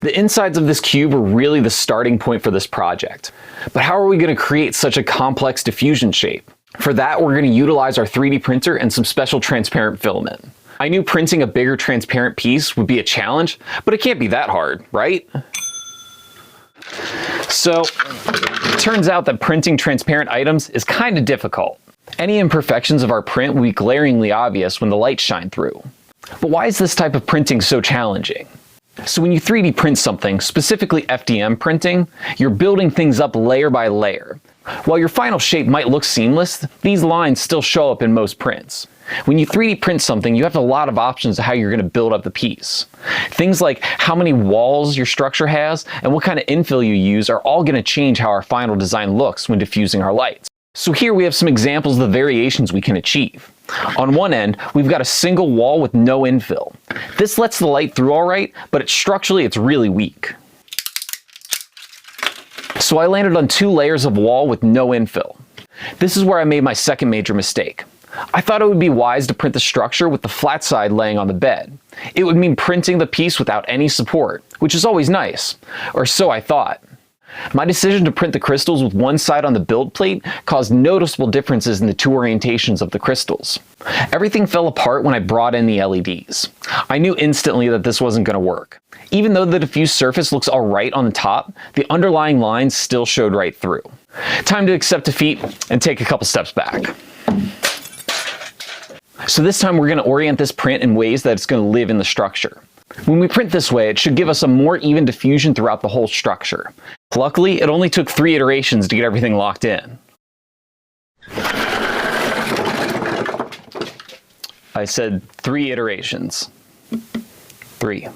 The insides of this cube are really the starting point for this project. But how are we going to create such a complex diffusion shape? For that, we're going to utilize our 3D printer and some special transparent filament. I knew printing a bigger transparent piece would be a challenge, but it can't be that hard, right? So, it turns out that printing transparent items is kind of difficult. Any imperfections of our print will be glaringly obvious when the lights shine through. But why is this type of printing so challenging? So when you 3D print something, specifically FDM printing, you're building things up layer by layer. While your final shape might look seamless, these lines still show up in most prints. When you 3D print something, you have a lot of options of how you're going to build up the piece. Things like how many walls your structure has and what kind of infill you use are all going to change how our final design looks when diffusing our lights. So here we have some examples of the variations we can achieve. On one end, we've got a single wall with no infill. This lets the light through all right, but structurally it's really weak. So I landed on 2 layers of wall with no infill. This is where I made my second major mistake. I thought it would be wise to print the structure with the flat side laying on the bed. It would mean printing the piece without any support, which is always nice, or so I thought. My decision to print the crystals with one side on the build plate caused noticeable differences in the 2 orientations of the crystals. Everything fell apart when I brought in the LEDs. I knew instantly that this wasn't going to work. Even though the diffused surface looks alright on the top, the underlying lines still showed right through. Time to accept defeat and take a couple steps back. So this time we're going to orient this print in ways that it's going to live in the structure. When we print this way, it should give us a more even diffusion throughout the whole structure. Luckily, it only took 3 iterations to get everything locked in. I said 3 iterations. 3.